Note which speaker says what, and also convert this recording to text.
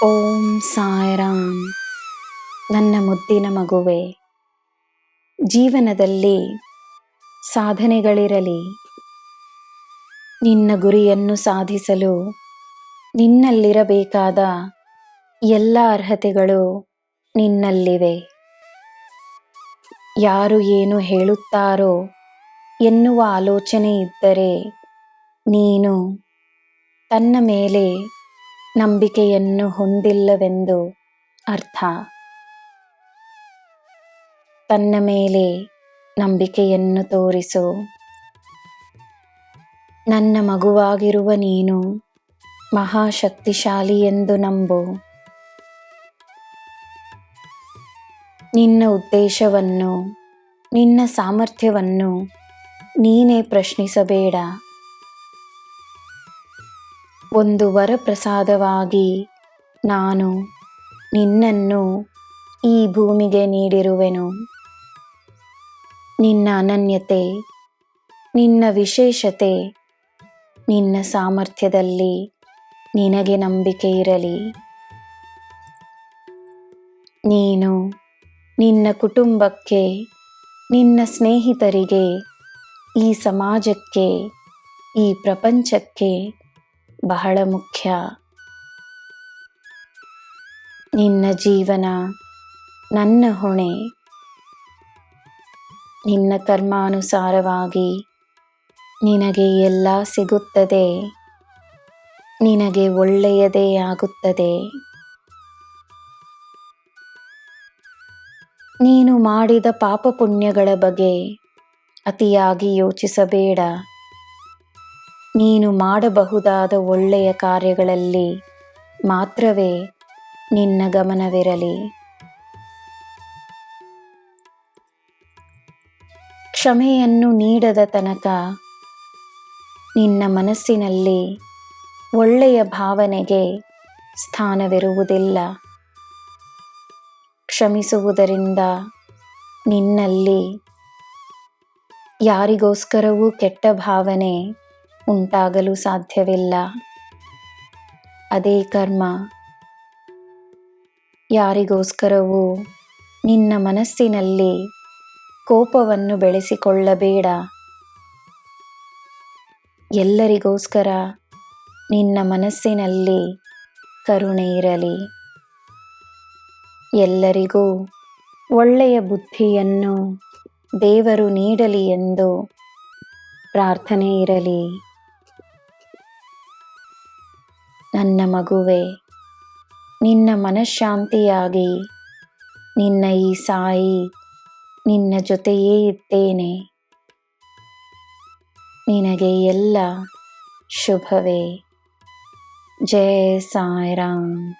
Speaker 1: ಓಂ ಸಾಯಿರಾಮ್. ನನ್ನ ಮುದ್ದಿನ ಮಗುವೆ, ಜೀವನದಲ್ಲಿ ಸಾಧನೆಗಳಿರಲಿ. ನಿನ್ನ ಗುರಿಯನ್ನು ಸಾಧಿಸಲು ನಿನ್ನಲ್ಲಿರಬೇಕಾದ ಎಲ್ಲ ಅರ್ಹತೆಗಳು ನಿನ್ನಲ್ಲಿವೆ. ಯಾರು ಏನು ಹೇಳುತ್ತಾರೋ ಎನ್ನುವ ಆಲೋಚನೆ ಇದ್ದರೆ ನೀನು ತನ್ನ ಮೇಲೆ ನಂಬಿಕೆಯನ್ನು ಹೊಂದಿಲ್ಲವೆಂದು ಅರ್ಥ. ತನ್ನ ಮೇಲೆ ನಂಬಿಕೆಯನ್ನು ತೋರಿಸು. ನನ್ನ ಮಗುವಾಗಿರುವ ನೀನು ಮಹಾಶಕ್ತಿಶಾಲಿ ಎಂದು ನಂಬು. ನಿನ್ನ ಉದ್ದೇಶವನ್ನು, ನಿನ್ನ ಸಾಮರ್ಥ್ಯವನ್ನು ನೀನೇ ಪ್ರಶ್ನಿಸಬೇಡ. ಒಂದು ವರಪ್ರಸಾದವಾಗಿ ನಾನು ನಿನ್ನನ್ನು ಈ ಭೂಮಿಗೆ ನೀಡಿರುವೆನು. ನಿನ್ನ ಅನನ್ಯತೆ, ನಿನ್ನ ವಿಶೇಷತೆ, ನಿನ್ನ ಸಾಮರ್ಥ್ಯದಲ್ಲಿ ನಿನಗೆ ನಂಬಿಕೆ ಇರಲಿ. ನೀನು ನಿನ್ನ ಕುಟುಂಬಕ್ಕೆ, ನಿನ್ನ ಸ್ನೇಹಿತರಿಗೆ, ಈ ಸಮಾಜಕ್ಕೆ, ಈ ಪ್ರಪಂಚಕ್ಕೆ ಬಹಳ ಮುಖ್ಯ. ನಿನ್ನ ಜೀವನ ನನ್ನ ಹೊಣೆ. ನಿನ್ನ ಕರ್ಮಾನುಸಾರವಾಗಿ ನಿನಗೆ ಎಲ್ಲ ಸಿಗುತ್ತದೆ. ನಿನಗೆ ಒಳ್ಳೆಯದೇ ಆಗುತ್ತದೆ. ನೀನು ಮಾಡಿದ ಪಾಪ ಪುಣ್ಯಗಳ ಬಗ್ಗೆ ಅತಿಯಾಗಿ ಯೋಚಿಸಬೇಡ. ನೀನು ಮಾಡಬಹುದಾದ ಒಳ್ಳೆಯ ಕಾರ್ಯಗಳಲ್ಲಿ ಮಾತ್ರವೇ ನಿನ್ನ ಗಮನವಿರಲಿ. ಕ್ಷಮೆಯನ್ನು ನೀಡದ ತನಕ ನಿನ್ನ ಮನಸ್ಸಿನಲ್ಲಿ ಒಳ್ಳೆಯ ಭಾವನೆಗೆ ಸ್ಥಾನವಿರುವುದಿಲ್ಲ. ಕ್ಷಮಿಸುವುದರಿಂದ ನಿನ್ನಲ್ಲಿ ಯಾರಿಗೋಸ್ಕರವೂ ಕೆಟ್ಟ ಭಾವನೆ ಉಂಟಾಗಲು ಸಾಧ್ಯವಿಲ್ಲ. ಅದೇ ಕರ್ಮ. ಯಾರಿಗೋಸ್ಕರವೂ ನಿನ್ನ ಮನಸ್ಸಿನಲ್ಲಿ ಕೋಪವನ್ನು ಬೆಳೆಸಿಕೊಳ್ಳಬೇಡ. ಎಲ್ಲರಿಗೋಸ್ಕರ ನಿನ್ನ ಮನಸ್ಸಿನಲ್ಲಿ ಕರುಣೆ ಇರಲಿ. ಎಲ್ಲರಿಗೂ ಒಳ್ಳೆಯ ಬುದ್ಧಿಯನ್ನು ದೇವರು ನೀಡಲಿ ಎಂದು ಪ್ರಾರ್ಥನೆ ಇರಲಿ. ನನ್ನ ಮಗುವೆ, ನಿನ್ನ ಮನಃಶಾಂತಿಯಾಗಿ ನಿನ್ನ ಈ ಸಾಯಿ ನಿನ್ನ ಜೊತೆಯೇ ಇದ್ದೇನೆ. ನಿನಗೆ ಎಲ್ಲ ಶುಭವೇ. ಜೈ ಸಾಯಿರಾಮ್.